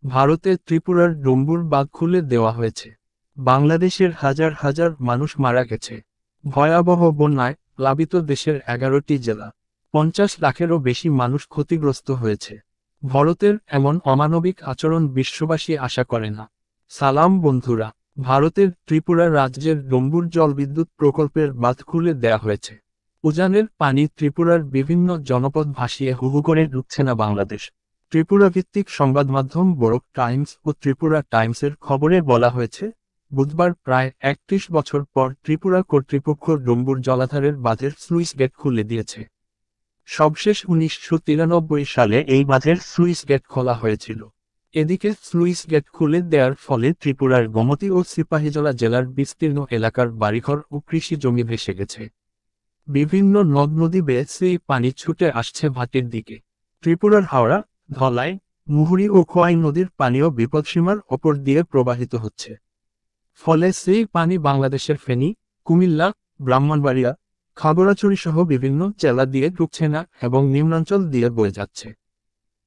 ভারতে ত্রিপুরার ডম্বুর বাঁধ খুলে দেওয়া হয়েছে। বাংলাদেশের হাজার হাজার মানুষ মারা গেছে। ভয়াবহ বন্যায় প্লাবিত দেশের 11টি জেলা। 50 লাখেরও বেশি মানুষ ক্ষতিগ্রস্ত হয়েছে। ভারতের এমন অমানবিক আচরণ বিশ্ববাসী আশা করে না। সালাম বন্ধুরা, ভারতের ত্রিপুরা রাজ্যের ডম্বুর জলবিদ্যুৎ প্রকল্পের বাঁধ খুলে দেয়া হয়েছে। উজানের পানি ত্রিপুরার বিভিন্ন জনপদ ভাসিয়ে হুহু করে ঢুকছে না বাংলাদেশ। ত্রিপুরা ভিত্তিক সংবাদ মাধ্যম বড়ক টাইমস ও ত্রিপুরা টাইমসের খবরে বলা হয়েছে, বুধবার প্রায় 31 বছর পর ত্রিপুরা কর্তৃপক্ষ ডম্বুর জলাধারের বাঁধের স্লুইস গেট খুলে দিয়েছে। সবশেষ 1993 সালে এই বাঁধের স্লুইস গেট খোলা হয়েছিল। এদিকে স্লুইস গেট খুলে দেওয়ার ফলে ত্রিপুরার গোমতী ও সিপাহীজলা জেলার বিস্তীর্ণ এলাকার বাড়িঘর ও কৃষি জমি ভেসে গেছে। বিভিন্ন নদ নদী বেয়ে সেই পানি ছুটে আসছে ভাটির দিকে। ত্রিপুরার হাওড়া, ধলাই, মুহুরী ও খোয়াই নদীর পানিও বিপদসীমার ওপর দিয়ে প্রবাহিত হচ্ছে। ফলে সেই পানি বাংলাদেশের ফেনী, কুমিল্লা, ব্রাহ্মণবাড়িয়া, খাগড়াছড়ি সহ বিভিন্ন জেলা দিয়ে ঢুকছে না এবং নিম্নাঞ্চল দিয়ে বয়ে যাচ্ছে।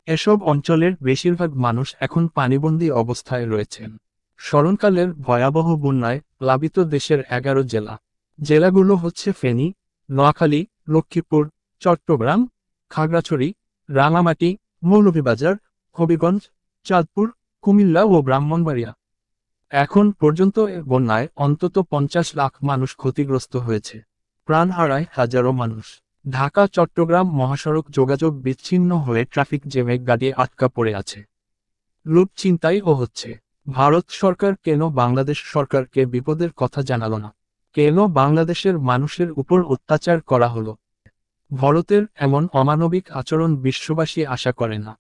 এসব অঞ্চলের বেশিরভাগ মানুষ এখন পানিবন্দী অবস্থায় রয়েছেন। স্মরণকালের ভয়াবহ বন্যায় প্লাবিত দেশের 11 জেলা। জেলাগুলো হচ্ছে ফেনী, নোয়াখালী, লক্ষ্মীপুর, চট্টগ্রাম, খাগড়াছড়ি, রাঙামাটি, মৌলভীবাজার, হবিগঞ্জ, চাঁদপুর, কুমিল্লা ও ব্রাহ্মণবাড়িয়া। এখন পর্যন্ত এ বন্যায় অন্তত 50 লাখ মানুষ ক্ষতিগ্রস্ত হয়েছে। প্রাণ হারায় হাজারো মানুষ। ঢাকা-চট্টগ্রাম মহাসড়ক যোগাযোগ বিচ্ছিন্ন হয়ে ট্রাফিক জ্যামে গাড়ি আটকা পড়ে আছে। লুট ছিনতাইও হচ্ছে। ভারত সরকার কেন বাংলাদেশ সরকারকে বিপদের কথা জানালো না? কেন বাংলাদেশের মানুষের উপর অত্যাচার করা হলো? ভারতের এমন অমানবিক আচরণ বিশ্ববাসী আশা করে না।